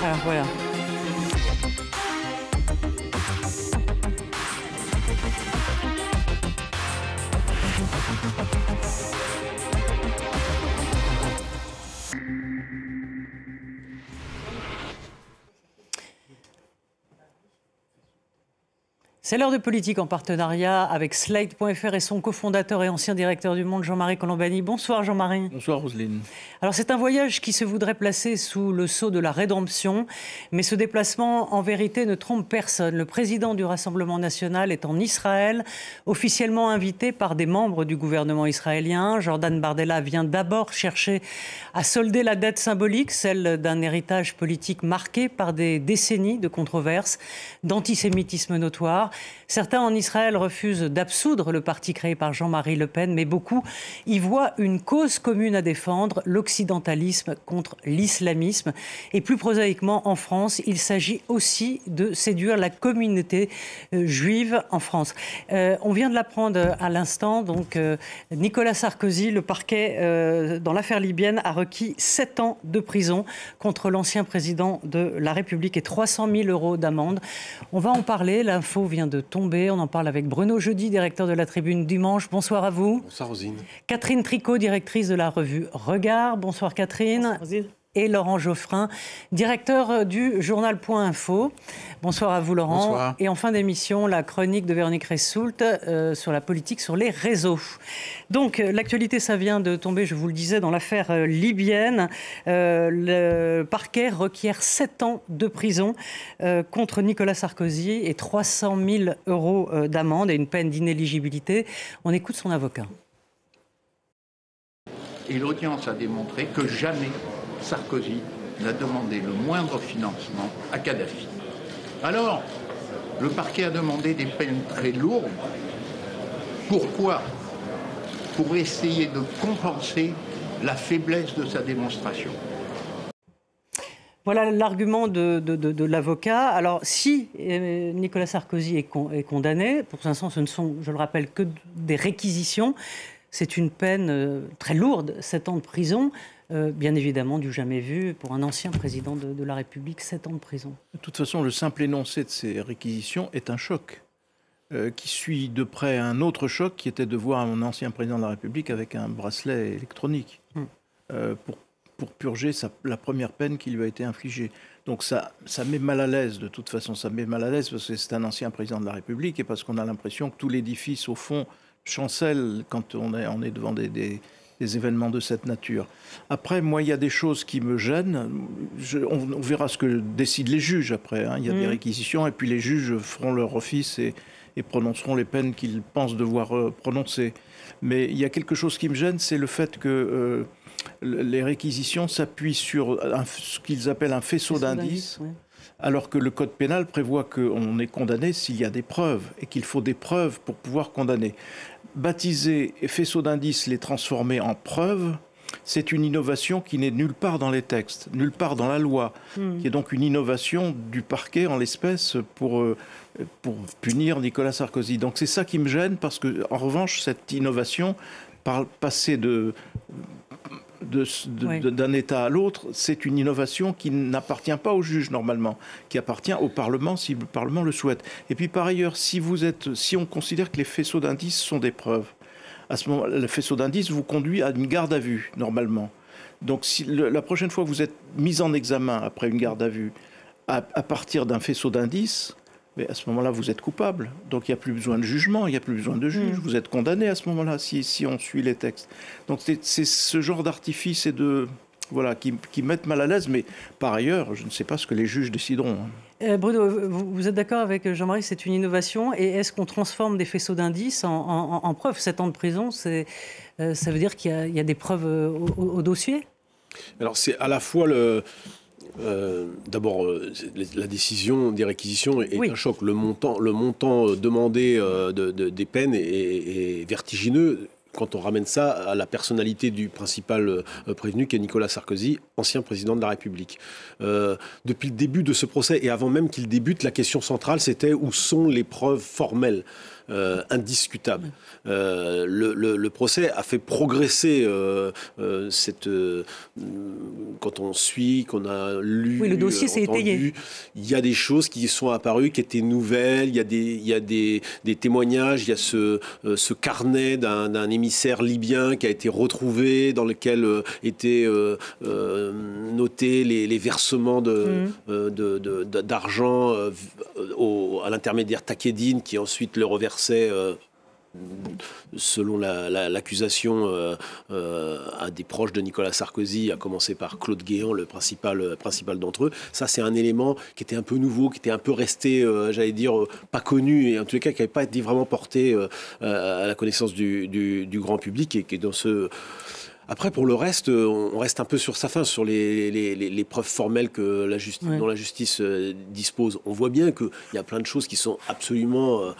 Alors voilà. C'est l'heure de politique en partenariat avec Slate.fr et son cofondateur et ancien directeur du Monde, Jean-Marie Colombani. Bonsoir Jean-Marie. Bonsoir Roselyne. Alors c'est un voyage qui se voudrait placer sous le sceau de la rédemption, mais ce déplacement en vérité ne trompe personne. Le président du Rassemblement national est en Israël, officiellement invité par des membres du gouvernement israélien. Jordan Bardella vient d'abord chercher à solder la dette symbolique, celle d'un héritage politique marqué par des décennies de controverses, d'antisémitisme notoire. Certains en Israël refusent d'absoudre le parti créé par Jean-Marie Le Pen, mais beaucoup y voient une cause commune à défendre, l'occidentalisme contre l'islamisme. Et plus prosaïquement, en France, il s'agit aussi de séduire la communauté juive en France. On vient de l'apprendre à l'instant, donc Nicolas Sarkozy, le parquet dans l'affaire libyenne, a requis 7 ans de prison contre l'ancien président de la République et 300 000 € d'amende. On va en parler, l'info vient de tomber. On en parle avec Bruno Jeudi, directeur de la Tribune Dimanche. Bonsoir à vous. Bonsoir Rosine. Catherine Tricot, directrice de la revue Regard. Bonsoir Catherine. Bonsoir Rosine. Et Laurent Geoffrin, directeur du journal Point Info. Bonsoir à vous Laurent. Bonsoir. Et en fin d'émission, la chronique de Véronique Ressoult sur la politique sur les réseaux. Donc l'actualité, ça vient de tomber, je vous le disais, dans l'affaire libyenne. Le parquet requiert 7 ans de prison contre Nicolas Sarkozy et 300 000 € d'amende et une peine d'inéligibilité. On écoute son avocat. Et l'audience a démontré que jamais Sarkozy n'a demandé le moindre financement à Kadhafi. Alors, le parquet a demandé des peines très lourdes. Pourquoi? Pour essayer de compenser la faiblesse de sa démonstration. Voilà l'argument de l'avocat. Alors, si Nicolas Sarkozy est condamné, pour l'instant, ce ne sont, je le rappelle, que des réquisitions. C'est une peine très lourde, 7 ans de prison. Bien évidemment, du jamais vu pour un ancien président de la République, 7 ans de prison. De toute façon, le simple énoncé de ces réquisitions est un choc qui suit de près un autre choc qui était de voir un ancien président de la République avec un bracelet électronique pour purger la première peine qui lui a été infligée. Donc ça met mal à l'aise, de toute façon. Ça met mal à l'aise parce que c'est un ancien président de la République et parce qu'on a l'impression que tout l'édifice, au fond, chancelle quand on est devant des événements de cette nature. Après, moi, il y a des choses qui me gênent. On verra ce que décident les juges après. Il y a des réquisitions et puis les juges feront leur office et prononceront les peines qu'ils pensent devoir prononcer. Mais il y a quelque chose qui me gêne, c'est le fait que les réquisitions s'appuient sur ce qu'ils appellent un faisceau d'indices. Ouais. Alors que le code pénal prévoit qu'on est condamné s'il y a des preuves et qu'il faut des preuves pour pouvoir condamner. Baptiser faisceau d'indices, les transformer en preuves, c'est une innovation qui n'est nulle part dans les textes, nulle part dans la loi, qui est donc une innovation du parquet en l'espèce pour punir Nicolas Sarkozy. Donc c'est ça qui me gêne parce que, en revanche, cette innovation, passer d'un État à l'autre, c'est une innovation qui n'appartient pas aux juges normalement, qui appartient au Parlement si le Parlement le souhaite. Et puis par ailleurs, si on considère que les faisceaux d'indices sont des preuves, à ce moment, le faisceau d'indices vous conduit à une garde à vue normalement. Donc si la prochaine fois que vous êtes mis en examen après une garde à vue à partir d'un faisceau d'indices, mais à ce moment-là, vous êtes coupable. Donc il n'y a plus besoin de jugement, il n'y a plus besoin de juge. Vous êtes condamné à ce moment-là, si on suit les textes. Donc c'est ce genre d'artifice qui mettent mal à l'aise. Mais par ailleurs, je ne sais pas ce que les juges décideront. Bruno, vous êtes d'accord avec Jean-Marie, c'est une innovation. Et est-ce qu'on transforme des faisceaux d'indices en preuves? 7 ans de prison, ça veut dire qu'il y a des preuves au dossier? Alors c'est à la fois d'abord, la décision des réquisitions est un choc. Le montant demandé des peines est vertigineux quand on ramène ça à la personnalité du principal prévenu, qui est Nicolas Sarkozy, ancien président de la République. Depuis le début de ce procès, et avant même qu'il débute, la question centrale, c'était où sont les preuves formelles. indiscutable. Le procès a fait progresser quand on suit, qu'on a lu, oui, le dossier s'est étayé. Il y a des choses qui sont apparues, qui étaient nouvelles, il y a des témoignages, il y a ce carnet d'un émissaire libyen qui a été retrouvé, dans lequel étaient notés les versements d'argent à l'intermédiaire Takedine, qui ensuite le reversait, selon l'accusation, à des proches de Nicolas Sarkozy, à commencer par Claude Guéant, le principal d'entre eux. Ça, c'est un élément qui était un peu nouveau, qui était un peu resté, j'allais dire, pas connu, et en tous les cas qui n'avait pas été vraiment porté à la connaissance du grand public, et qui est dans ce... Après, pour le reste, on reste un peu sur sa fin, sur les preuves formelles dont la justice dispose. On voit bien qu'il y a plein de choses qui sont absolument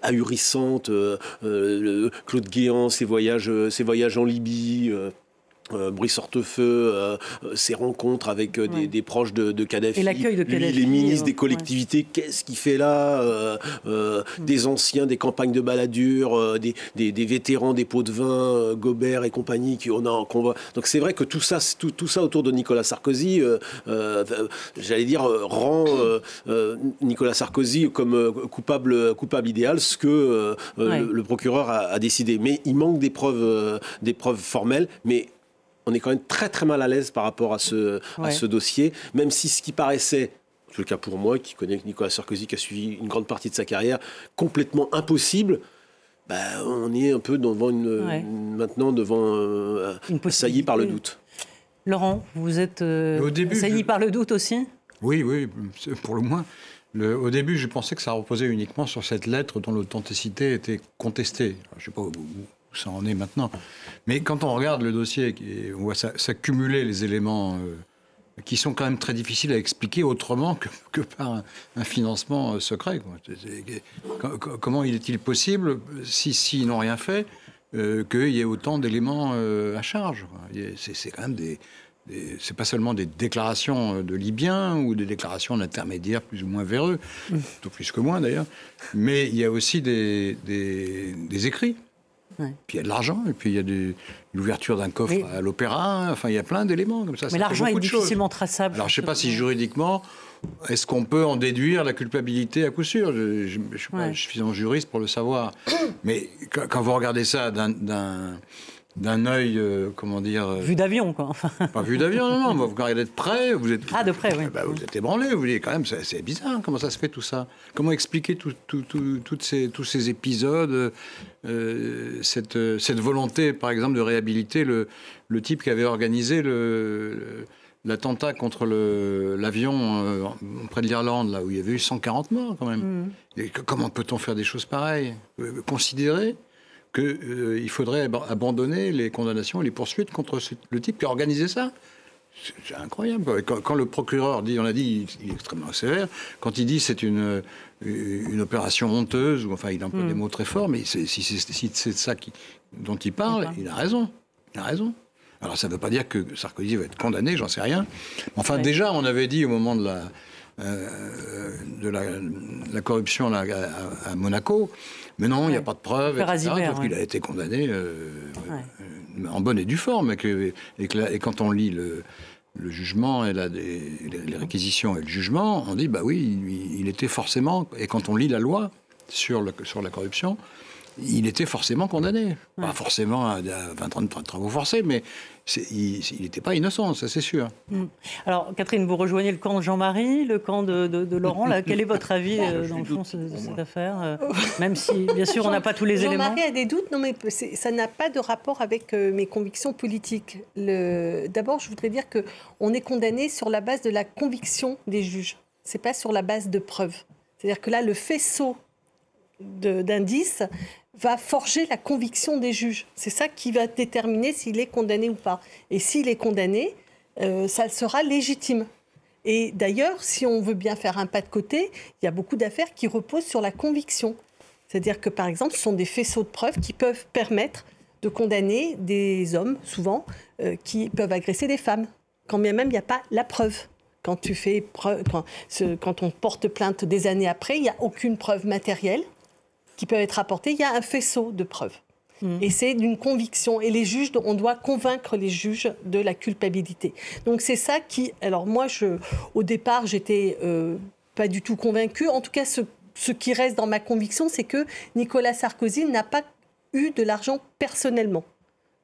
ahurissantes. Claude Guéant, ses voyages en Libye... Brice Hortefeux, ses rencontres avec des proches de Kadhafi. Et l'accueil de Kadhafi. Lui, les ministres des collectivités, qu'est-ce qu'il fait là des anciens, des campagnes de baladure, des vétérans des pots de vin, Gobert et compagnie, qu'on voit. Donc c'est vrai que tout ça autour de Nicolas Sarkozy, j'allais dire, rend Nicolas Sarkozy comme coupable idéal, ce que le procureur a décidé. Mais il manque des preuves formelles, mais on est quand même très très mal à l'aise par rapport à ce dossier, même si ce qui paraissait, c'est le cas pour moi, qui connais Nicolas Sarkozy, qui a suivi une grande partie de sa carrière, complètement impossible, on est un peu maintenant devant assailli par le doute. Laurent, vous êtes assailli par le doute aussi ? Oui, pour le moins. Au début, je pensais que ça reposait uniquement sur cette lettre dont l'authenticité était contestée. Je ne sais pas où ça en est maintenant. Mais quand on regarde le dossier, on voit s'accumuler les éléments qui sont quand même très difficiles à expliquer autrement que par un financement secret. Comment est-il possible, s'ils n'ont rien fait, qu'il y ait autant d'éléments à charge ? C'est quand même c'est pas seulement des déclarations de Libyens ou des déclarations d'intermédiaires plus ou moins véreux, tout plus que moins d'ailleurs, mais il y a aussi des écrits. Ouais. Puis il y a de l'argent, et puis il y a l'ouverture d'un coffre à l'opéra, enfin il y a plein d'éléments comme ça. Mais l'argent est difficilement traçable. Alors je ne sais pas si juridiquement, est-ce qu'on peut en déduire la culpabilité à coup sûr ? Je ne suis pas suffisamment juriste pour le savoir. Mais quand vous regardez ça d'un œil, comment dire... Vue d'avion, quoi. Pas vue d'avion, non. Vous regardez de près, vous êtes... Ah, de près, oui. Vous êtes ébranlé, vous dites quand même, c'est bizarre, comment ça se fait tout ça ? Comment expliquer tous ces épisodes, cette volonté, par exemple, de réhabiliter le type qui avait organisé l'attentat contre l'avion près de l'Irlande, là où il y avait eu 140 morts, quand même. Et comment peut-on faire des choses pareilles ? Considérer qu'il faudrait abandonner les condamnations et les poursuites contre le type qui a organisé ça. C'est incroyable. Quand le procureur dit, on a dit, il est extrêmement sévère, quand il dit c'est une opération honteuse, ou enfin il emploie des mots très forts, mais si c'est ça dont il parle, il a raison. Il a raison. Alors ça ne veut pas dire que Sarkozy va être condamné, j'en sais rien. Enfin déjà, on avait dit au moment de la corruption là, à Monaco, mais non, il n'y a pas de preuves, etc. Sauf qu'il a été condamné en bonne et due forme. Et quand on lit le jugement et les réquisitions et le jugement, on dit, bah oui, il était forcément... Et quand on lit la loi sur la corruption, il était forcément condamné. Pas forcément à 20 ans de travaux forcés, mais il n'était pas innocent, ça c'est sûr. Alors, Catherine, vous rejoignez le camp de Jean-Marie, le camp de Laurent. Là, quel est votre avis, dans le fond, de cette affaire Même si, bien sûr, on n'a pas tous les éléments. Jean-Marie a des doutes, non, mais ça n'a pas de rapport avec mes convictions politiques. D'abord, je voudrais dire qu'on est condamné sur la base de la conviction des juges. Ce n'est pas sur la base de preuves. C'est-à-dire que là, le faisceau d'indices va forger la conviction des juges. C'est ça qui va déterminer s'il est condamné ou pas. Et s'il est condamné, ça sera légitime. Et d'ailleurs, si on veut bien faire un pas de côté, il y a beaucoup d'affaires qui reposent sur la conviction. C'est-à-dire que, par exemple, ce sont des faisceaux de preuves qui peuvent permettre de condamner des hommes, souvent, qui peuvent agresser des femmes, quand bien même il n'y a pas la preuve. Quand on porte plainte des années après, il n'y a aucune preuve matérielle. qui peuvent être apportées, il y a un faisceau de preuves. Et c'est d'une conviction. Et les juges, on doit convaincre les juges de la culpabilité. Donc c'est ça qui... Alors moi, au départ, j'étais pas du tout convaincue. En tout cas, ce qui reste dans ma conviction, c'est que Nicolas Sarkozy n'a pas eu de l'argent personnellement.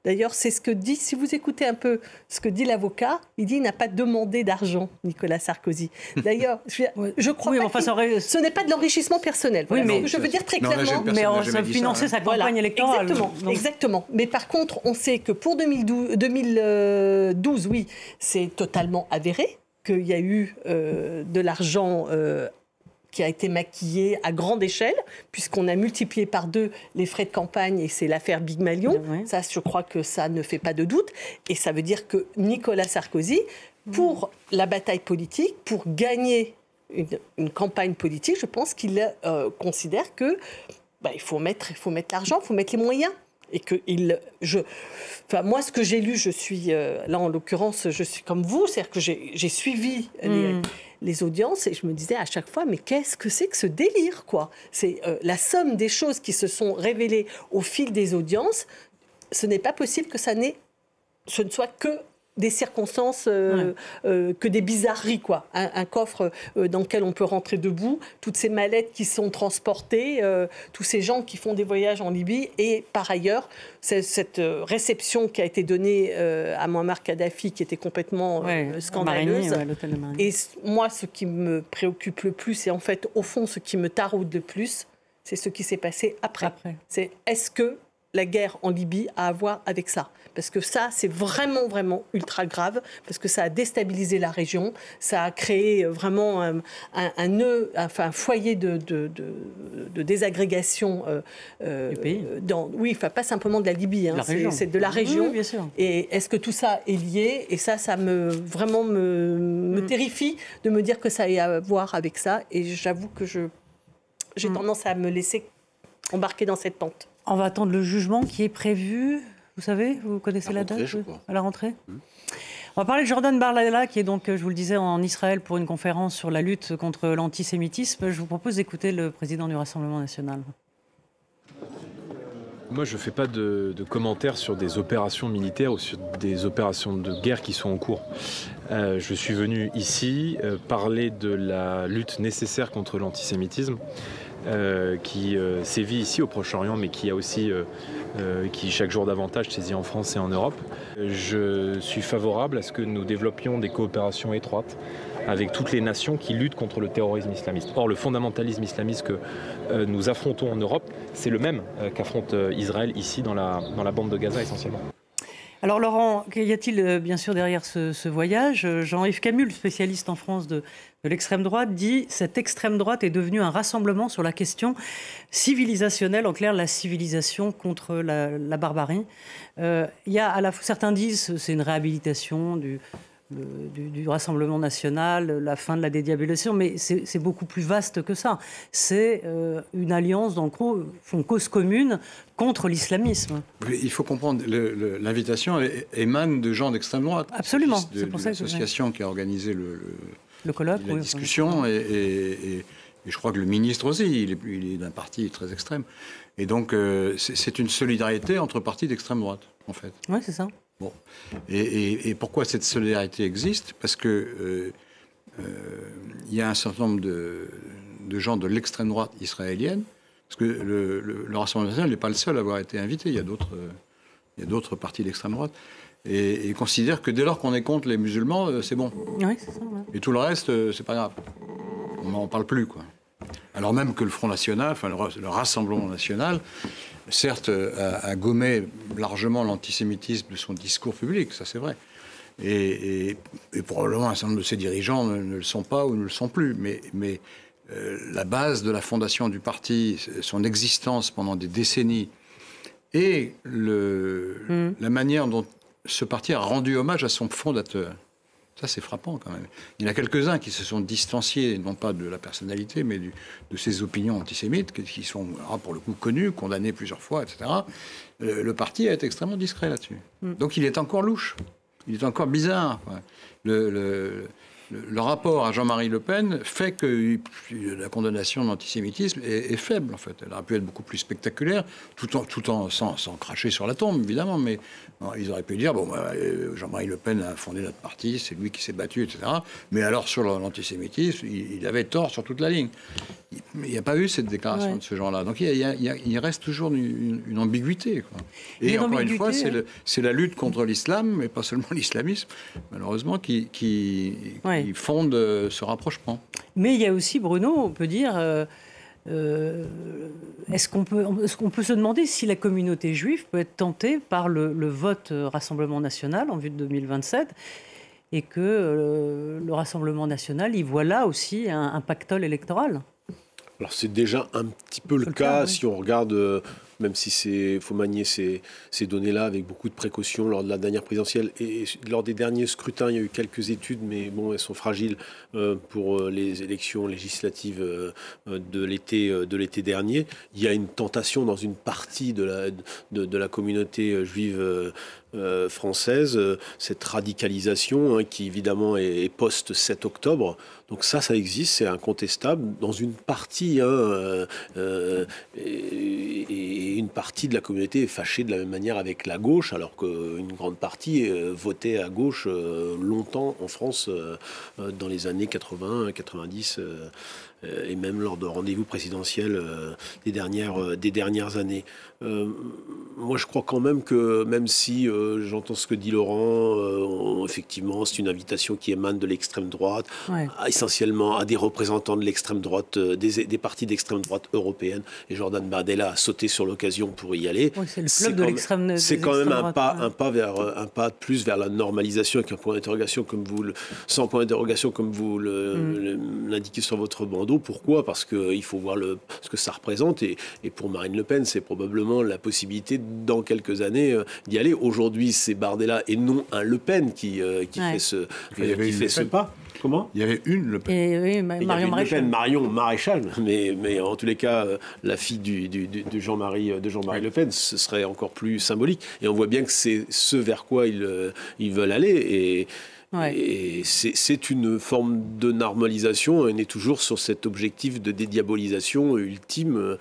D'ailleurs, c'est ce que dit, si vous écoutez un peu ce que dit l'avocat, il dit qu'il n'a pas demandé d'argent, Nicolas Sarkozy. D'ailleurs, je crois pas ce n'est pas de l'enrichissement personnel. Voilà. Oui, mais je veux dire très clairement. Mais on va financer sa campagne électorale. Exactement. Mais par contre, on sait que pour 2012, oui, c'est totalement avéré qu'il y a eu de l'argent qui a été maquillé à grande échelle, puisqu'on a multiplié par 2 les frais de campagne, et c'est l'affaire Big Malion. Oui. Ça, je crois que ça ne fait pas de doute. Et ça veut dire que Nicolas Sarkozy, pour la bataille politique, pour gagner une campagne politique, je pense qu'il considère que il faut mettre l'argent, il faut mettre les moyens. Et que moi, ce que j'ai lu, je suis là en l'occurrence, je suis comme vous, c'est-à-dire que j'ai suivi les audiences et je me disais à chaque fois, mais qu'est-ce que c'est que ce délire, quoi ? C'est la somme des choses qui se sont révélées au fil des audiences. Ce n'est pas possible que ce ne soit que des circonstances, que des bizarreries, quoi. Un coffre dans lequel on peut rentrer debout, toutes ces mallettes qui sont transportées, tous ces gens qui font des voyages en Libye, et par ailleurs, cette réception qui a été donnée à Muammar Kadhafi, qui était complètement scandaleuse. Et moi, ce qui me préoccupe le plus, et en fait, au fond, ce qui me taraude le plus, c'est ce qui s'est passé après. C'est est-ce que la guerre en Libye a à voir avec ça? Parce que ça, c'est vraiment, vraiment ultra grave, parce que ça a déstabilisé la région, ça a créé vraiment un nœud, enfin un foyer de désagrégation du pays. Pas simplement de la Libye, hein, c'est de la région. Oui, bien sûr. Et est-ce que tout ça est lié? Et ça me terrifie de me dire que ça ait à voir avec ça. Et j'avoue que j'ai tendance à me laisser embarquer dans cette pente. On va attendre le jugement qui est prévu. Vous savez, vous connaissez la date à la rentrée. On va parler de Jordan Bardella, qui est donc, je vous le disais, en Israël pour une conférence sur la lutte contre l'antisémitisme. Je vous propose d'écouter le président du Rassemblement national. Moi, je ne fais pas de commentaires sur des opérations militaires ou sur des opérations de guerre qui sont en cours. Je suis venu ici parler de la lutte nécessaire contre l'antisémitisme qui sévit ici au Proche-Orient, mais qui a aussi qui chaque jour davantage saisit en France et en Europe. Je suis favorable à ce que nous développions des coopérations étroites avec toutes les nations qui luttent contre le terrorisme islamiste. Or, le fondamentalisme islamiste que nous affrontons en Europe, c'est le même qu'affronte Israël ici dans la bande de Gaza essentiellement. Alors Laurent, qu'y a-t-il bien sûr derrière ce voyage? Jean-Yves Camus, spécialiste en France de l'extrême droite, dit « Cette extrême droite est devenue un rassemblement sur la question civilisationnelle, en clair la civilisation contre la barbarie ». Il y a certains disent c'est une réhabilitation du Rassemblement national, la fin de la dédiabolisation, mais c'est beaucoup plus vaste que ça. C'est une alliance, dans le gros, font cause commune contre l'islamisme. Il faut comprendre, l'invitation émane de gens d'extrême droite. Absolument. C'est pour ça que l'association qui a organisé le colloque, la discussion, et je crois que le ministre aussi, il est d'un parti très extrême. Et donc, c'est une solidarité entre partis d'extrême droite, en fait. Oui, c'est ça. Bon. Et pourquoi cette solidarité existe? Parce que y a un certain nombre de gens de l'extrême droite israélienne, parce que le Rassemblement national n'est pas le seul à avoir été invité, il y a d'autres partis d'extrême droite, et considèrent que dès lors qu'on est contre les musulmans, c'est bon. Oui, c'est ça. Ouais. Et tout le reste, c'est pas grave. On n'en parle plus, quoi. Alors même que le Front National, enfin le Rassemblement National, certes, a gommé largement l'antisémitisme de son discours public, ça c'est vrai. Et probablement un certain nombre de ses dirigeants ne le sont pas ou ne le sont plus. Mais la base de la fondation du parti, son existence pendant des décennies, et la manière dont ce parti a rendu hommage à son fondateur. Ça, c'est frappant quand même. Il y en a quelques-uns qui se sont distanciés, non pas de la personnalité, mais de ses opinions antisémites, qui sont, pour le coup, connues, condamnées plusieurs fois, etc. Le parti a été extrêmement discret là-dessus. Donc il est encore louche. Il est encore bizarre. le rapport à Jean-Marie Le Pen fait que la condamnation de l'antisémitisme est faible, en fait. Elle aurait pu être beaucoup plus spectaculaire, sans cracher sur la tombe, évidemment, mais ils auraient pu dire, Jean-Marie Le Pen a fondé notre parti, c'est lui qui s'est battu, etc. Mais alors, sur l'antisémitisme, il avait tort sur toute la ligne. Mais il n'y a pas eu cette déclaration de ce genre-là. Donc, il reste toujours une ambiguïté, quoi. Et encore une fois, c'est la lutte contre l'islam, mais pas seulement l'islamisme, malheureusement, qui fonde ce rapprochement. Mais il y a aussi, Bruno, on peut dire, est-ce qu'on peut se demander si la communauté juive peut être tentée par le vote Rassemblement national en vue de 2027 et que le Rassemblement national y voit là aussi un pactole électoral? Alors c'est déjà un petit peu le cas si on regarde, même si faut manier ces données-là avec beaucoup de précautions lors de la dernière présidentielle et lors des derniers scrutins, il y a eu quelques études, mais bon, elles sont fragiles pour les élections législatives de l'été dernier. Il y a une tentation dans une partie de la communauté juive française, cette radicalisation qui évidemment est post-7 octobre. Donc ça existe, c'est incontestable. Dans une partie, et une partie de la communauté est fâchée de la même manière avec la gauche, alors qu'une grande partie votait à gauche longtemps en France dans les années 80, 90 et même lors de rendez-vous présidentiels des dernières années. Moi, je crois quand même que, même si j'entends ce que dit Laurent, effectivement, c'est une invitation qui émane de l'extrême droite, essentiellement à des représentants de l'extrême droite, des partis d'extrême droite européenne. Et Jordan Bardella a sauté sur l'occasion pour y aller. Oui, c'est le club de l'extrême droite. C'est quand même un pas de plus vers la normalisation, avec un point d'interrogation sans point d'interrogation comme vous l'indiquez sur votre bandeau. Pourquoi ? Parce qu'il faut voir ce que ça représente. Et pour Marine Le Pen, c'est probablement la possibilité dans quelques années d'y aller. Aujourd'hui, c'est Bardella et non un Le Pen qui fait ce pas. Comment ? Il y avait une Le Pen. Marion Maréchal. Marion Maréchal, mais en tous les cas, la fille de Jean-Marie Le Pen, ce serait encore plus symbolique. Et on voit bien que c'est ce vers quoi ils veulent aller. Et c'est une forme de normalisation. On est toujours sur cet objectif de dédiabolisation ultime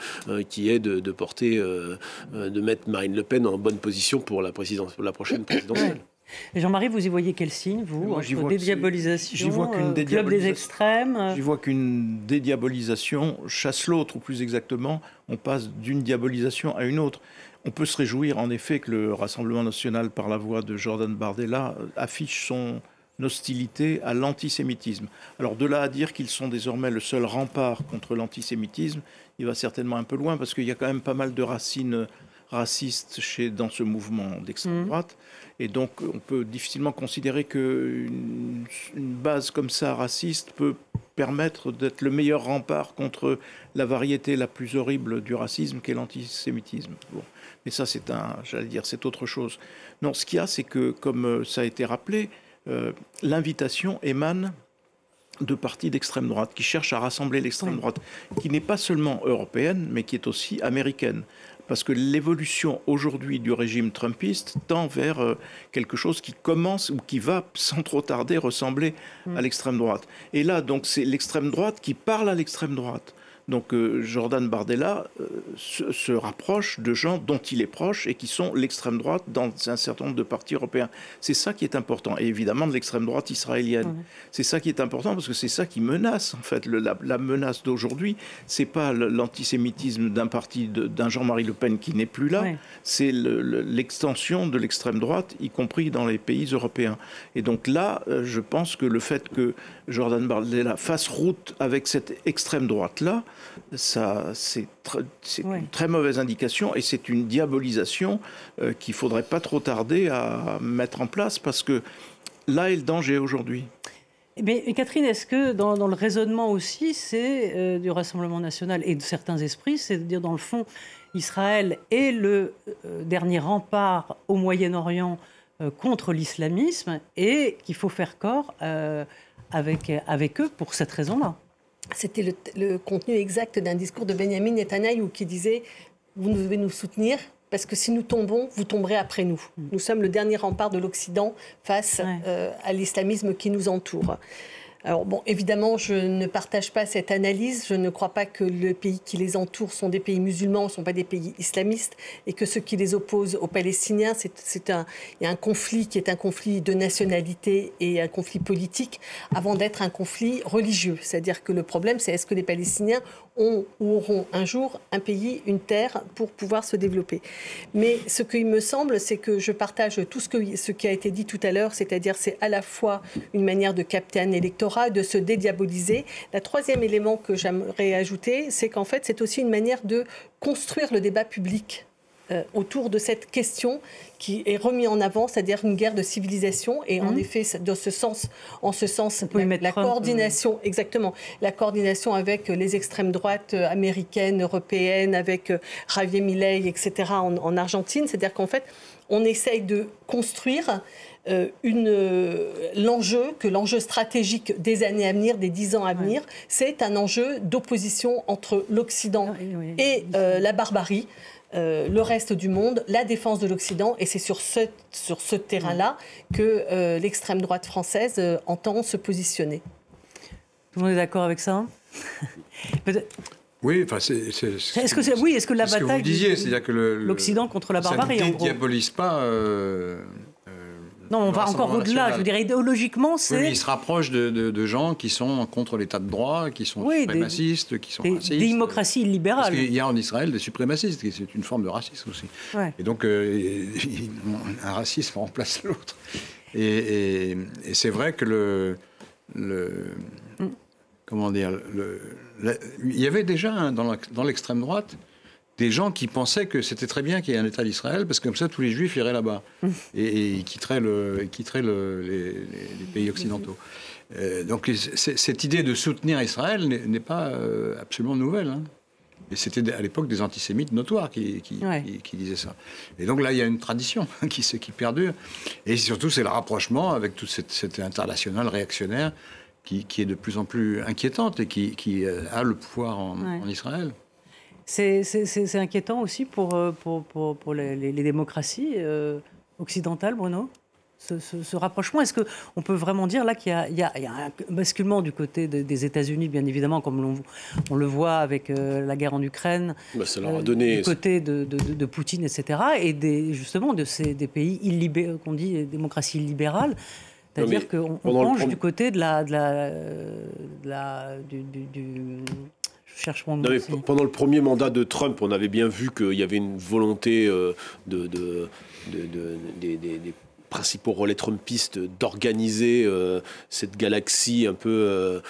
qui est de porter, de mettre Marine Le Pen en bonne position pour la prochaine présidentielle. Jean-Marie, vous y voyez quel signe, vous, entre dédiabolisation, club des extrêmes? J'y vois qu'une dédiabolisation chasse l'autre, ou plus exactement, on passe d'une diabolisation à une autre. On peut se réjouir, en effet, que le Rassemblement national, par la voix de Jordan Bardella, affiche son hostilité à l'antisémitisme. Alors de là à dire qu'ils sont désormais le seul rempart contre l'antisémitisme, il va certainement un peu loin, parce qu'il y a quand même pas mal de racines racistes dans ce mouvement d'extrême droite. Et donc, on peut difficilement considérer qu'une base comme ça, raciste, peut permettre d'être le meilleur rempart contre la variété la plus horrible du racisme qu'est l'antisémitisme. Bon. Mais ça, c'est autre chose. Non, ce qu'il y a, c'est que, comme ça a été rappelé, l'invitation émane de partis d'extrême droite qui cherchent à rassembler l'extrême droite, qui n'est pas seulement européenne, mais qui est aussi américaine. Parce que l'évolution aujourd'hui du régime trumpiste tend vers quelque chose qui commence ou qui va, sans trop tarder, ressembler à l'extrême droite. Et là, donc, c'est l'extrême droite qui parle à l'extrême droite. Donc Jordan Bardella se rapproche de gens dont il est proche et qui sont l'extrême droite dans un certain nombre de partis européens. C'est ça qui est important. Et évidemment de l'extrême droite israélienne. C'est ça qui est important parce que c'est ça qui menace, en fait. La menace d'aujourd'hui, c'est pas l'antisémitisme d'un parti, d'un Jean-Marie Le Pen qui n'est plus là. C'est l'extension de l'extrême droite, y compris dans les pays européens. Et donc là, je pense que le fait que Jordan Bardella fasse route avec cette extrême droite-là, c'est une très mauvaise indication et c'est une diabolisation qu'il ne faudrait pas trop tarder à mettre en place parce que là est le danger aujourd'hui. Mais Catherine, est-ce que dans le raisonnement aussi, c'est du Rassemblement national et de certains esprits, c'est de dire dans le fond, Israël est le dernier rempart au Moyen-Orient contre l'islamisme et qu'il faut faire corps avec eux pour cette raison-là? C'était le contenu exact d'un discours de Benjamin Netanyahou qui disait « Vous devez nous soutenir parce que si nous tombons, vous tomberez après nous. Nous sommes le dernier rempart de l'Occident face à l'islamisme qui nous entoure. » Alors bon, évidemment, je ne partage pas cette analyse. Je ne crois pas que les pays qui les entourent sont des pays musulmans, ne sont pas des pays islamistes, et que ce qui les oppose aux Palestiniens, il y a un conflit qui est un conflit de nationalité et un conflit politique, avant d'être un conflit religieux. C'est-à-dire que le problème, c'est est-ce que les Palestiniens ont ou auront un jour un pays, une terre pour pouvoir se développer. Mais ce qu'il me semble, c'est que je partage tout ce qui a été dit tout à l'heure, c'est-à-dire c'est à la fois une manière de capter un électorat, de se dédiaboliser. Le troisième élément que j'aimerais ajouter, c'est qu'en fait, c'est aussi une manière de construire le débat public autour de cette question qui est remise en avant, c'est-à-dire une guerre de civilisation. Et en effet, en ce sens, la coordination, exactement, la coordination avec les extrêmes droites américaines, européennes, avec Javier Milei, etc., en Argentine. C'est-à-dire qu'en fait, on essaye de construire l'enjeu stratégique des années à venir, des 10 ans à venir, c'est un enjeu d'opposition entre l'Occident et la barbarie. Le reste du monde, la défense de l'Occident, et c'est sur ce terrain-là que l'extrême droite française entend se positionner. Tout le monde est d'accord avec ça? Oui, enfin, est-ce que la bataille, vous disiez, c'est-à-dire que l'Occident contre la barbarie, ça ne dédiabolise pas. Non, on va encore au-delà. Je veux dire, idéologiquement, c'est... Oui, il se rapproche de gens qui sont contre l'état de droit, qui sont suprémacistes, qui sont racistes. Des démocraties libérales. Parce qu'il y a en Israël des suprémacistes, c'est une forme de racisme aussi. Ouais. Et donc, un racisme remplace l'autre. Et c'est vrai que comment dire, il y avait déjà dans l'extrême droite des gens qui pensaient que c'était très bien qu'il y ait un État d'Israël, parce que comme ça, tous les Juifs iraient là-bas et ils quitteraient les pays occidentaux. Donc cette idée de soutenir Israël n'est pas absolument nouvelle. Hein. Et c'était à l'époque des antisémites notoires qui disaient ça. Et donc là, il y a une tradition qui perdure. Et surtout, c'est le rapprochement avec toute cette internationale réactionnaire qui est de plus en plus inquiétante et qui a le pouvoir en Israël. C'est inquiétant aussi pour les démocraties occidentales, Bruno, ce rapprochement. Est-ce qu'on peut vraiment dire là qu'il y a un basculement du côté des États-Unis, bien évidemment, comme on le voit avec la guerre en Ukraine, ça leur a donné... du côté de Poutine, etc., et justement des pays qu'on dit démocratie illibérale. C'est-à-dire qu'on penche du côté du pendant le premier mandat de Trump, on avait bien vu qu'il y avait une volonté des principaux relais trumpistes d'organiser cette galaxie un peu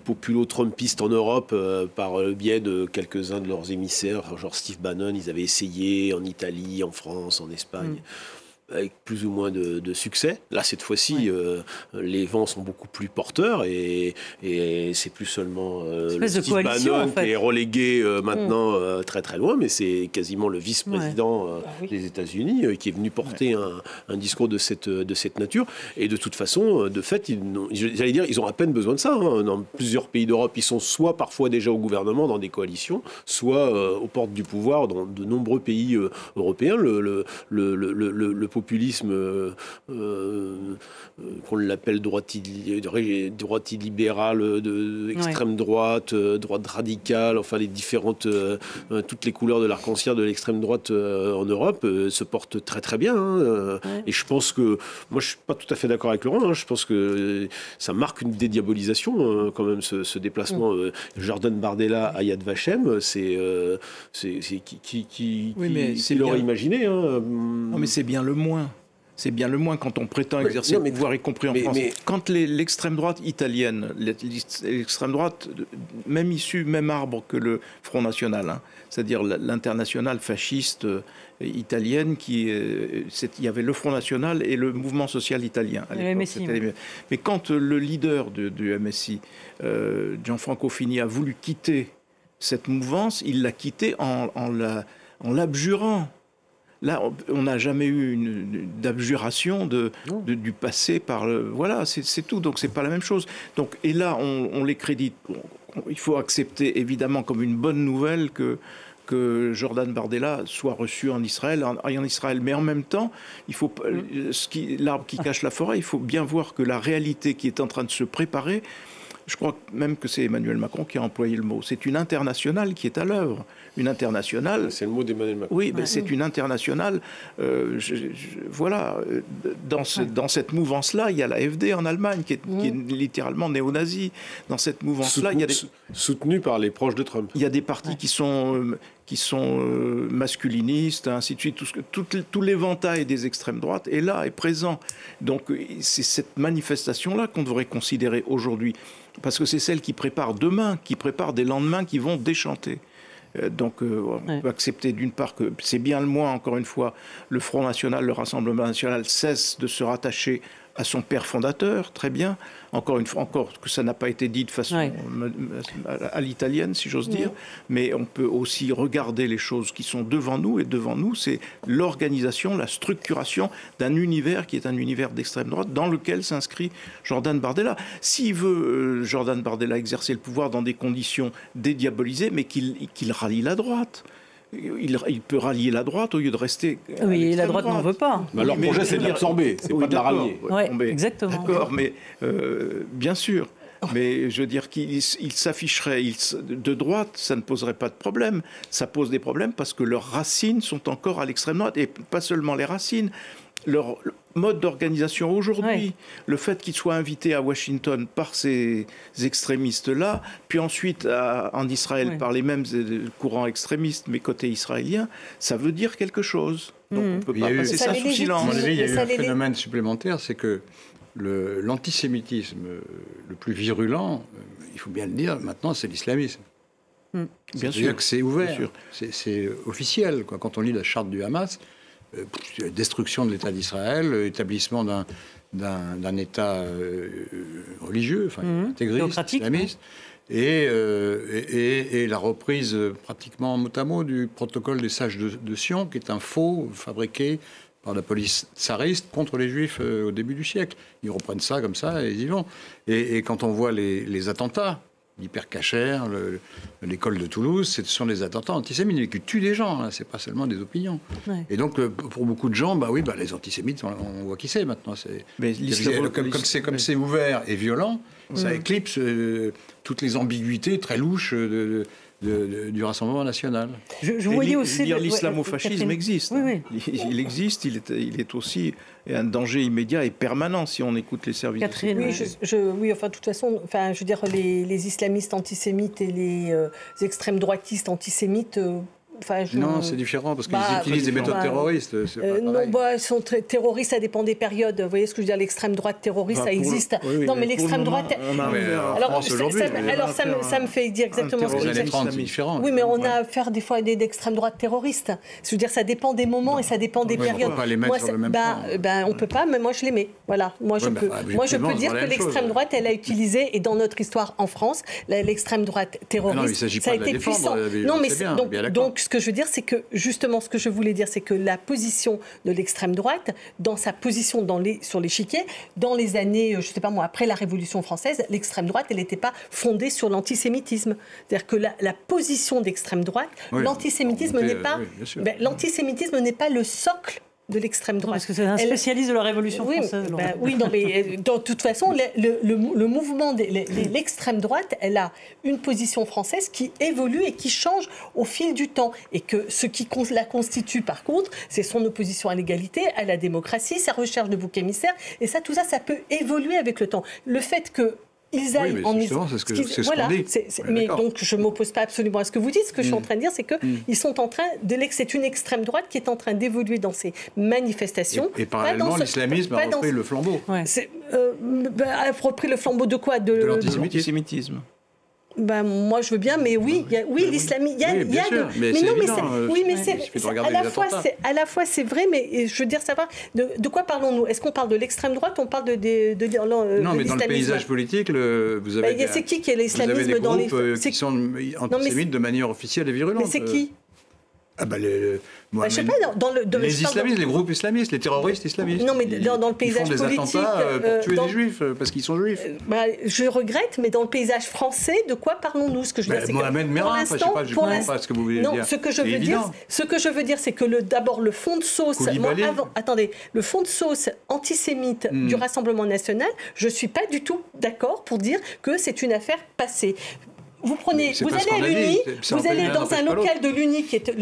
populo-trumpiste en Europe par le biais de quelques-uns de leurs émissaires, genre Steve Bannon. Ils avaient essayé en Italie, en France, en Espagne. Avec plus ou moins de succès. Là, cette fois-ci, les vents sont beaucoup plus porteurs et c'est plus seulement Steve Bannon qui est relégué maintenant très très loin, mais c'est quasiment le vice-président des États-Unis qui est venu porter un discours de cette nature. Et de toute façon, de fait, j'allais dire, ils ont à peine besoin de ça. Hein. Dans plusieurs pays d'Europe, ils sont soit parfois déjà au gouvernement dans des coalitions, soit aux portes du pouvoir dans de nombreux pays européens. Le populisme, qu'on l'appelle droite illibérale, extrême droite, droite radicale, enfin les différentes, toutes les couleurs de l'arc-en-ciel de l'extrême droite en Europe se portent très très bien. Hein. Et je pense que, moi je suis pas tout à fait d'accord avec Laurent, hein, je pense que ça marque une dédiabolisation quand même ce déplacement. Jordan Bardella à Yad Vashem, c'est qui l'aurait imaginé. Hein. Non mais c'est bien le moins. C'est bien le moins quand on prétend exercer le pouvoir, y compris en France. Quand l'extrême droite italienne, l'extrême droite, même issue, même arbre que le Front National, hein, c'est-à-dire l'internationale fasciste italienne, il y avait le Front National et le mouvement social italien. À l'époque, MSI, mais quand le leader du MSI, Gianfranco Fini, a voulu quitter cette mouvance, il l'a quittée en l'abjurant. Là, on n'a jamais eu d'abjuration du passé par voilà, c'est tout. Donc c'est pas la même chose. Donc et là, on les crédite. Il faut accepter évidemment comme une bonne nouvelle que que Jordan Bardella soit reçu en Israël. Mais en même temps, il faut l'arbre qui cache la forêt, il faut bien voir que la réalité qui est en train de se préparer, je crois même que c'est Emmanuel Macron qui a employé le mot, c'est une internationale qui est à l'œuvre. Une internationale... C'est le mot d'Emmanuel Macron. Oui, mais c'est une internationale. Voilà, dans cette mouvance-là, il y a l'AfD en Allemagne, qui est littéralement néo-nazie. Dans cette mouvance-là, il y a soutenu par les proches de Trump. Il y a des partis qui sont masculinistes, ainsi de suite. Tout l'éventail des extrêmes droites est là, est présent. Donc c'est cette manifestation-là qu'on devrait considérer aujourd'hui, parce que c'est celle qui prépare demain, qui prépare des lendemains qui vont déchanter. Donc on peut accepter d'une part que c'est bien le moins, encore une fois, le Front National, le Rassemblement National cesse de se rattacher à son père fondateur, très bien. Encore que ça n'a pas été dit de façon à l'italienne, si j'ose dire, mais on peut aussi regarder les choses qui sont devant nous, et devant nous, c'est l'organisation, la structuration d'un univers qui est un univers d'extrême droite dans lequel s'inscrit Jordan Bardella. S'il veut, Jordan Bardella, exercer le pouvoir dans des conditions dédiabolisées, mais qu'il rallie la droite. Il peut rallier la droite au lieu de rester. Oui, la droite n'en veut pas. Mais leur projet, c'est de l'absorber, c'est pas de la rallier. Exactement. D'accord, mais bien sûr. Mais je veux dire qu'il s'afficherait de droite, ça ne poserait pas de problème. Ça pose des problèmes parce que leurs racines sont encore à l'extrême droite. Et pas seulement les racines. Leur mode d'organisation aujourd'hui, le fait qu'ils soient invités à Washington par ces extrémistes-là, puis ensuite en Israël par les mêmes courants extrémistes, mais côté israélien, ça veut dire quelque chose. Donc on ne peut pas passer ça sous silence. Il y a eu un phénomène supplémentaire, c'est que l'antisémitisme le plus virulent, il faut bien le dire, maintenant, c'est l'islamisme. Bien sûr que c'est ouvert, c'est officiel. Quand on lit la charte du Hamas, destruction de l'État d'Israël, établissement d'un État religieux, intégriste, islamiste, et la reprise pratiquement mot à mot du protocole des sages de Sion, qui est un faux fabriqué par la police tsariste contre les Juifs au début du siècle. Ils reprennent ça comme ça et ils y vont. Et quand on voit les attentats, l'hypercacher, l'école de Toulouse, ce sont des attentats antisémites qui tuent des gens, hein, c'est pas seulement des opinions. Et donc, pour beaucoup de gens, les antisémites, on voit qui c'est maintenant. Comme c'est ouvert et violent, ça éclipse toutes les ambiguïtés très louches du Rassemblement national. Je voyais aussi l'islamo-fascisme existe. Il existe, il est aussi un danger immédiat et permanent si on écoute les services. Catherine, de toute façon, je veux dire, les islamistes antisémites et les extrêmes droitistes antisémites. Non, c'est différent, parce qu'ils utilisent des méthodes terroristes. Ils sont terroristes, ça dépend des périodes. Vous voyez ce que je veux dire, l'extrême droite terroriste, ça existe. Non, mais l'extrême droite... Alors, ça me fait dire exactement ce que je dis. Oui, mais on a affaire des fois à des extrêmes droite terroristes. Je veux dire, ça dépend des moments et ça dépend des périodes. On ne peut pas les mettre sur le même plan. On ne peut pas, mais moi, je les mets. Voilà. Moi, je peux dire que l'extrême droite, elle a utilisé, et dans notre histoire en France, l'extrême droite terroriste, ça a été puissant. Non, mais donc, ce que je veux dire, c'est que, justement, ce que je voulais dire, c'est que la position de l'extrême droite, dans sa position sur l'échiquier, dans les années, je ne sais pas moi, après la Révolution française, l'extrême droite, elle n'était pas fondée sur l'antisémitisme. C'est-à-dire que la position d'extrême droite, l'antisémitisme n'est pas le socle de l'extrême droite. Parce que c'est un spécialiste de la Révolution française. Mais de toute façon, le mouvement de l'extrême droite, elle a une position française qui évolue et qui change au fil du temps. Et que ce qui la constitue, par contre, c'est son opposition à l'égalité, à la démocratie, sa recherche de bouc émissaire. Et ça, tout ça, ça peut évoluer avec le temps. Le fait que ils aillent en Israël. C'est ce qu'on dit. Mais donc, je ne m'oppose pas absolument à ce que vous dites. Ce que je suis en train de dire, c'est qu'ils sont en train c'est une extrême droite qui est en train d'évoluer dans ces manifestations. Et parallèlement, l'islamisme a repris le flambeau. A repris le flambeau de quoi? De l'antisémitisme. Moi, je veux bien, mais l'islamisme. À la fois, c'est vrai, mais je veux dire, ça va. De quoi parlons-nous? Est-ce qu'on parle de l'extrême droite ou on parle de non, mais dans le paysage politique, vous avez. C'est qui est l'islamisme dans les. Qui sont antisémites de manière officielle et virulente. Mais c'est qui? Mohamed, je sais pas, les islamistes, les groupes islamistes, les terroristes islamistes. Non, mais dans le paysage politique, ils font des attentats pour tuer des juifs parce qu'ils sont juifs. Je regrette, mais dans le paysage français, de quoi parlons-nous? Ce que je veux dire, c'est Mohamed Merah, je ne comprends pas ce que vous voulez dire. Non, ce que je veux dire, c'est que d'abord le fond de sauce. Attendez, le fond de sauce antisémite du Rassemblement national, je ne suis pas du tout d'accord pour dire que c'est une affaire passée. Vous allez à l'Uni, vous allez dans un local de l'Uni qui est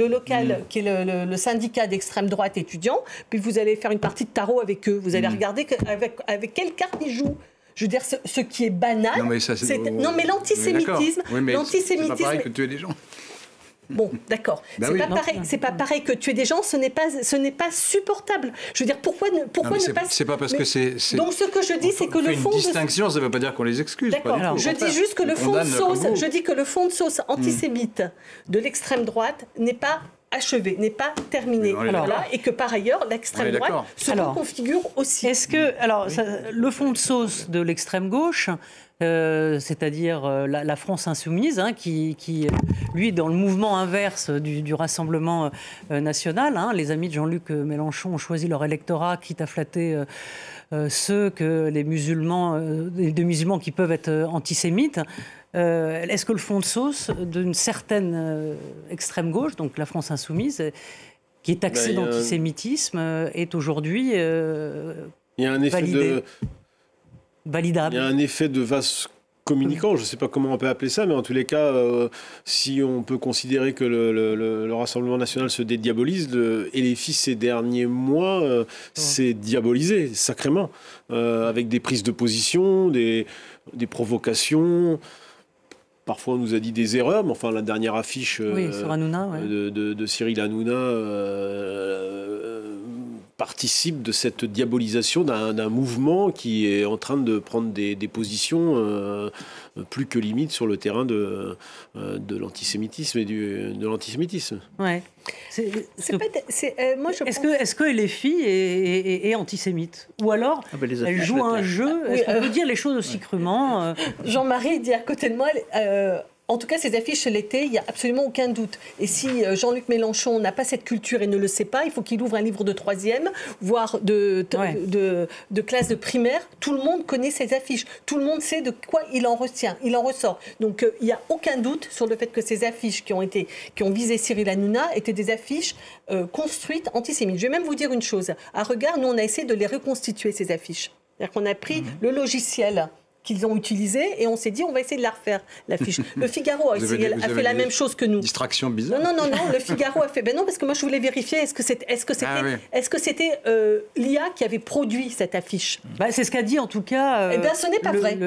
qui est le syndicat d'extrême droite étudiant, puis vous allez faire une partie de tarot avec eux. Vous allez regarder avec quelle carte ils jouent. Je veux dire, ce qui est banal. Non, mais l'antisémitisme. C'est pas pareil que tuer des gens. Bon, d'accord. C'est pas pareil que tuer des gens, ce n'est pas supportable. Je veux dire, pourquoi ne pas... C'est pas parce que c'est... Donc ce que je dis, c'est que le fond... Une distinction, ça ne veut pas dire qu'on les excuse. D'accord. Je dis juste que le fond de sauce, antisémite de l'extrême droite n'est pas achevé, n'est pas terminé. Et que par ailleurs, l'extrême droite se reconfigure aussi. Est-ce que... le fond de sauce de l'extrême gauche... c'est-à-dire la France insoumise, qui, lui, dans le mouvement inverse du Rassemblement national, les amis de Jean-Luc Mélenchon ont choisi leur électorat, quitte à flatter ceux que les musulmans qui peuvent être antisémites. Est-ce que le fond de sauce d'une certaine extrême gauche, donc la France insoumise, qui est taxée d'antisémitisme, est aujourd'hui il y a un effet validable. Il y a un effet de vase communicant, je ne sais pas comment on peut appeler ça, mais en tous les cas, si on peut considérer que le Rassemblement national se dédiabolise, et les filles ces derniers mois s'est diabolisé sacrément, avec des prises de position, des provocations. Parfois, on nous a dit des erreurs, mais enfin, la dernière affiche sur Hanouna, de Cyril Hanouna participe de cette diabolisation d'un mouvement qui est en train de prendre des positions plus que limites sur le terrain de l'antisémitisme et de l'antisémitisme. Ouais. Est-ce que LFI est antisémite? Ou alors, elle joue un jeu? Est-ce qu'on peut dire les choses aussi crûment? Jean-Marie dit à côté de moi... En tout cas, ces affiches l'été, il n'y a absolument aucun doute. Et si Jean-Luc Mélenchon n'a pas cette culture et ne le sait pas, il faut qu'il ouvre un livre de 3e, voire de classe de primaire. Tout le monde connaît ces affiches. Tout le monde sait de quoi il en ressort. Donc, il n'y a aucun doute sur le fait que ces affiches qui ont visé Cyril Hanouna étaient des affiches construites antisémites. Je vais même vous dire une chose. À Regard, nous, on a essayé de les reconstituer, ces affiches. C'est-à-dire qu'on a pris le logiciel qu'ils ont utilisé et on s'est dit on va essayer de la refaire, l'affiche. Le Figaro a fait la même chose que nous. Distraction bizarre. Non, le Figaro a fait... non, parce que moi je voulais vérifier, est-ce que c'était l'IA qui avait produit cette affiche? C'est ce qu'a dit en tout cas... Eh bien ce n'est pas vrai.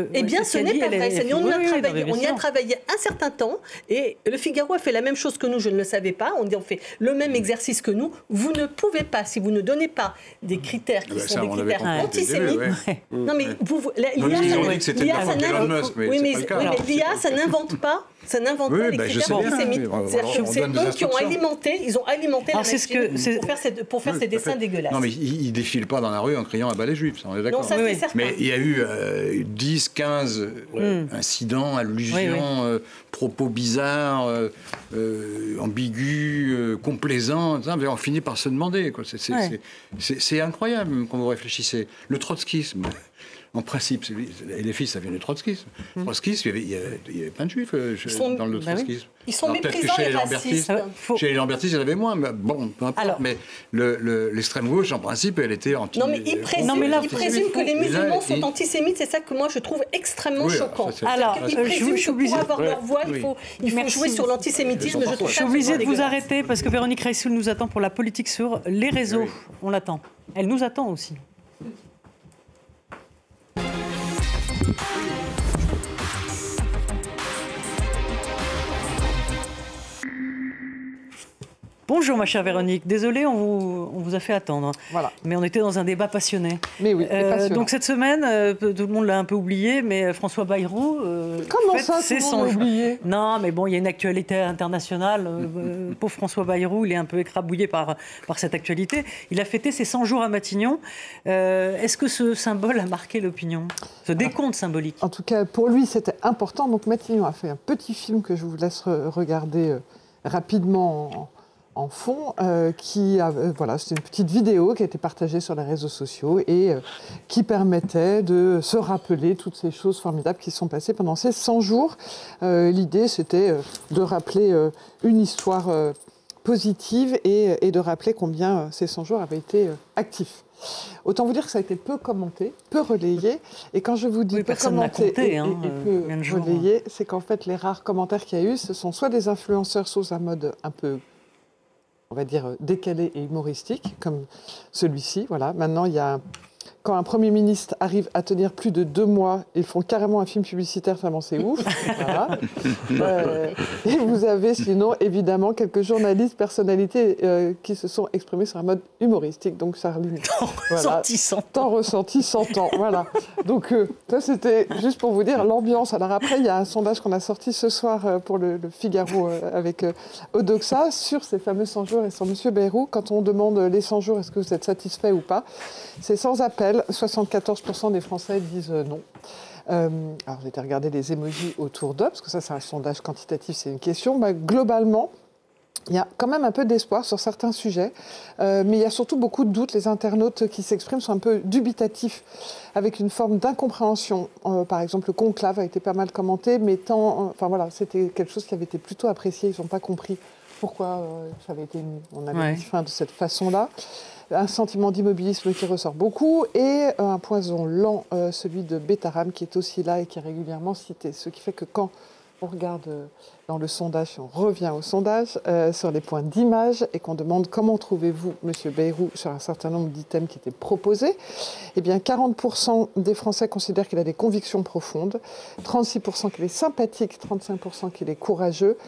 Ce n'est pas vrai. On y a travaillé un certain temps et le Figaro a fait la même chose que nous, je ne le savais pas. On fait le même exercice que nous. Vous ne pouvez pas, si vous ne donnez pas des critères qui sont des critères antisémites... Non mais l'IA, ça n'invente pas. Ça n'invente pas les critères antisémites. C'est eux qui ont alimenté, la machine pour faire ces dessins dégueulasses. Non, mais ils ne défilent pas dans la rue en criant à bas les juifs, ça, on est d'accord. Non, ça c'est certain. Mais il y a eu 10, 15 incidents, allusions, propos bizarres, ambigus, complaisants. On finit par se demander. C'est incroyable quand vous réfléchissez. Le trotskisme. En principe, les filles, ça vient du trotskisme. Trotskisme, il y avait plein de juifs dans le trotskisme. Ils sont méprisants et racistes. Chez les Lambertistes, il y en avait moins. Mais bon, peu importe. Mais l'extrême gauche, en principe, elle était anti. Non, mais ils présument que les musulmans sont antisémites. C'est ça que moi, je trouve extrêmement choquant. Alors, ils présument que pour avoir leur voix, il faut jouer sur l'antisémitisme. Je suis obligée de vous arrêter parce que Véronique Reissoul nous attend pour la politique sur les réseaux. On l'attend. Elle nous attend aussi. Bonjour ma chère Véronique, désolée on vous a fait attendre, mais on était dans un débat passionné. Mais oui, donc cette semaine, tout le monde l'a un peu oublié, mais François Bayrou Comment ça, tout le monde l'a oublié? Non, mais bon, il y a une actualité internationale. Pauvre François Bayrou, il est un peu écrabouillé par cette actualité. Il a fêté ses 100 jours à Matignon. Est-ce que ce symbole a marqué l'opinion, ce décompte symbolique? En tout cas, pour lui, c'était important. Donc Matignon a fait un petit film que je vous laisse regarder rapidement en fond, voilà, c'est une petite vidéo qui a été partagée sur les réseaux sociaux et qui permettait de se rappeler toutes ces choses formidables qui sont passées pendant ces 100 jours. L'idée, c'était de rappeler une histoire positive et de rappeler combien ces 100 jours avaient été actifs. Autant vous dire que ça a été peu commenté, peu relayé. Et quand je vous dis peu commenté et peu relayé, c'est qu'en fait, les rares commentaires qu'il y a eu, ce sont soit des influenceurs sous un mode un peu, on va dire, décalé et humoristique, comme celui-ci. Voilà. Maintenant, il y a... Quand un Premier ministre arrive à tenir plus de 2 mois, ils font carrément un film publicitaire, tellement c'est ouf. Voilà. Et vous avez sinon, évidemment, quelques journalistes, personnalités qui se sont exprimés sur un mode humoristique. Donc, Charline... Tant ressenti, 100 ans. Voilà. Donc, ça, c'était juste pour vous dire l'ambiance. Alors après, il y a un sondage qu'on a sorti ce soir pour le Figaro avec Odoxa sur ces fameux 100 jours et sur M. Bayrou. Quand on demande les 100 jours, est-ce que vous êtes satisfait ou pas, c'est sans appel. 74% des Français disent non. Alors, j'ai été regarder les émojis autour d'eux, parce que ça, c'est un sondage quantitatif, c'est une question. Globalement, il y a quand même un peu d'espoir sur certains sujets, mais il y a surtout beaucoup de doutes. Les internautes qui s'expriment sont un peu dubitatifs, avec une forme d'incompréhension. Par exemple, le conclave a été pas mal commenté, mais c'était quelque chose qui avait été plutôt apprécié. Ils n'ont pas compris pourquoi on avait mis fin de cette façon-là. Un sentiment d'immobilisme qui ressort beaucoup et un poison lent, celui de Bétaram, qui est aussi là et qui est régulièrement cité. Ce qui fait que quand on regarde dans le sondage, on revient au sondage, sur les points d'image et qu'on demande comment trouvez-vous M. Bayrou sur un certain nombre d'items qui étaient proposés, eh bien 40% des Français considèrent qu'il a des convictions profondes, 36% qu'il est sympathique, 35% qu'il est courageux,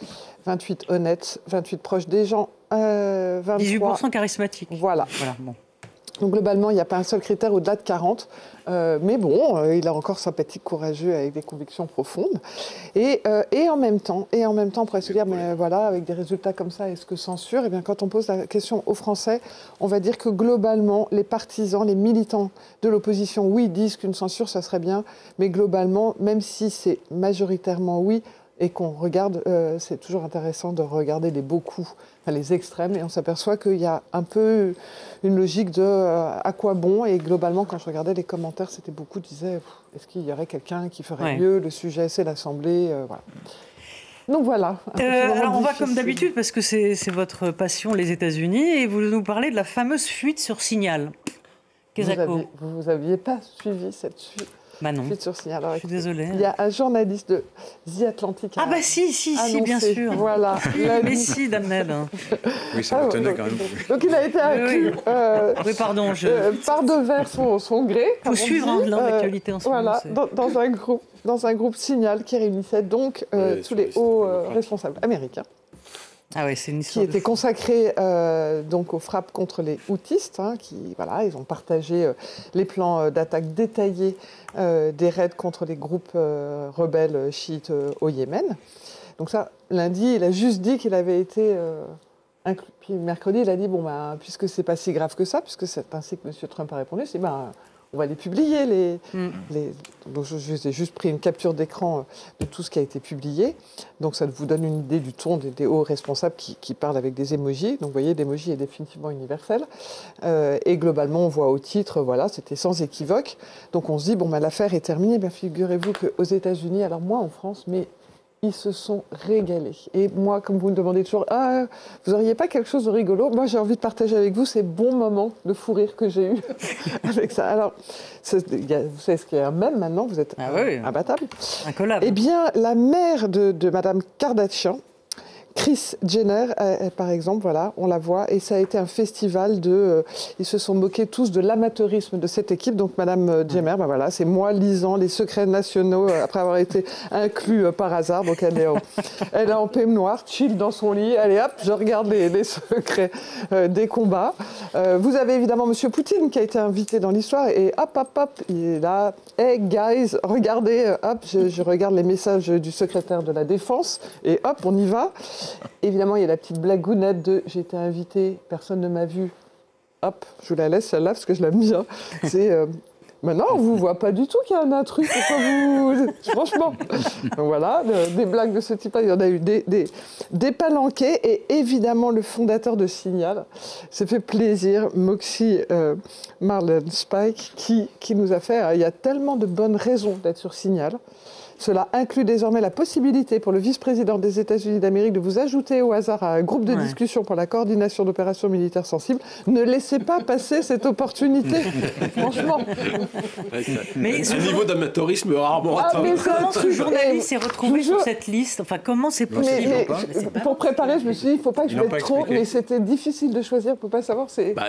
28 honnête, 28 proche des gens, 23... 18% charismatique. Voilà. Bon. Donc globalement, il n'y a pas un seul critère au-delà de 40. Mais bon, il est encore sympathique, courageux, avec des convictions profondes. Et en même temps, on pourrait se dire, mais voilà, avec des résultats comme ça, est-ce que censure ? Eh bien, quand on pose la question aux Français, on va dire que globalement, les partisans, les militants de l'opposition, oui, disent qu'une censure, ça serait bien. Mais globalement, même si c'est majoritairement oui, et qu'on regarde, c'est toujours intéressant de regarder les extrêmes, et on s'aperçoit qu'il y a un peu une logique de à quoi bon, et globalement, quand je regardais les commentaires, c'était beaucoup disaient, est-ce qu'il y aurait quelqu'un qui ferait mieux, le sujet, c'est l'Assemblée, voilà. Donc voilà. Alors on va comme d'habitude, parce que c'est votre passion, les États-Unis, et vous nous parlez de la fameuse fuite sur Signal. Vous n'aviez pas suivi cette fuite. Non. Sur Signal. Alors, je suis désolée. Il y a un journaliste de The Atlantic. Ah si, bien sûr. Voilà. Mais si, Damned. Oui, ça m'étonnait quand même. Donc il a été inclus. Oui, pardon. Par devers son gré. Il faut suivre l'actualité en ce moment. Voilà, dans un groupe Signal qui réunissait donc tous les hauts responsables américains. Ah ouais, c'est une histoire qui était consacré donc aux frappes contre les Houthis, ils ont partagé les plans d'attaque détaillés des raids contre les groupes rebelles chiites au Yémen. Donc ça, lundi, il a juste dit qu'il avait été inclus. Puis mercredi, il a dit puisque c'est pas si grave que ça, puisque c'est ainsi que M. Trump a répondu, c'est on va les publier. Donc, je ai juste pris une capture d'écran de tout ce qui a été publié. Donc, ça vous donne une idée du ton des hauts responsables qui parlent avec des émojis. Donc, vous voyez, l'émoji est définitivement universel. Et globalement, on voit au titre, c'était sans équivoque. Donc, on se dit, l'affaire est terminée. Figurez-vous qu'aux États-Unis, alors moi en France, mais ils se sont régalés. Et moi, comme vous me demandez toujours, vous n'auriez pas quelque chose de rigolo ? Moi, j'ai envie de partager avec vous ces bons moments de fou rire que j'ai eu avec ça. Alors, vous savez ce qu'il y a un mème maintenant, vous êtes imbattable. Incollable. Eh bien, la mère de Madame Kardashian, Kris Jenner, par exemple, on la voit, et ça a été un festival ils se sont moqués tous de l'amateurisme de cette équipe. Donc, Madame Jenner, c'est moi lisant les secrets nationaux après avoir été inclus par hasard. Donc, elle est en peignoir, chill dans son lit. Allez, hop, je regarde les secrets des combats. Vous avez évidemment Monsieur Poutine qui a été invité dans l'histoire, et hop, il est là. Hey guys, regardez, hop, je regarde les messages du secrétaire de la Défense, et hop, on y va. Évidemment, il y a la petite blagounette de « j'ai été invité, personne ne m'a vu ». Hop, je vous la laisse celle-là parce que je l'aime bien. C'est Maintenant, on ne vous voit pas du tout qu'il y a un intrus. Pourquoi vous... Franchement. Donc voilà, des blagues de ce type-là, il y en a eu des palanqués. Et évidemment, le fondateur de Signal, ça fait plaisir, Moxie Marlon Spike, qui nous a fait... Il y a tellement de bonnes raisons d'être sur Signal. Cela inclut désormais la possibilité pour le vice-président des États-Unis d'Amérique de vous ajouter au hasard à un groupe de discussion pour la coordination d'opérations militaires sensibles. Ne laissez pas passer cette opportunité, franchement. Mais un niveau d'amateurisme rarement atteint. Comment ce journaliste s'est retrouvé sur cette liste? Enfin, comment c'est possible? Pour préparer, je me suis dit, il ne faut pas que je mette trop, mais c'était difficile de choisir, on ne peut pas savoir.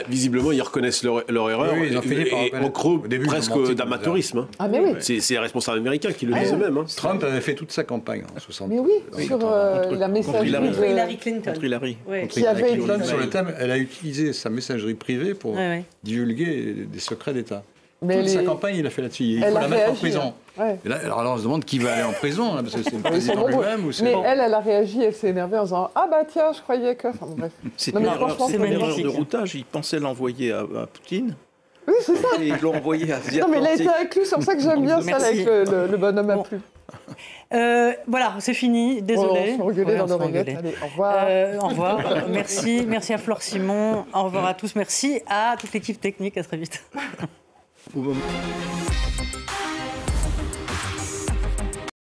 Visiblement, ils reconnaissent leur erreur et en creux presque d'amateurisme. Ah, mais oui. C'est les responsables américains qui le disent eux-mêmes. Trump avait fait toute sa campagne en 60. Mais oui, sur la messagerie contre Hillary Clinton. Contre Hillary. Ouais. Qui avait sur le thème, elle a utilisé sa messagerie privée pour divulguer des secrets d'État. Toute sa campagne, il a fait là-dessus. Il faut la mettre en prison. Ouais. Et là, alors on se demande qui va aller en prison, là, parce que c'est le président lui-même. Mais elle a réagi, elle s'est énervée en disant « Ah bah tiens, je croyais que... » Enfin bref. C'est une erreur de routage. Il pensait l'envoyer à Poutine. Oui, c'est ça. Et ils l'ont envoyé à Ziatantik. Non, mais elle a été incluse, c'est pour ça que j'aime bien ça avec le bonhomme à plume. Voilà, c'est fini, désolé. On s'est engueulé dans l'oreillette. Allez, au revoir. Au revoir. Merci à Flore Simon. Au revoir à tous. Merci à toute l'équipe technique. À très vite.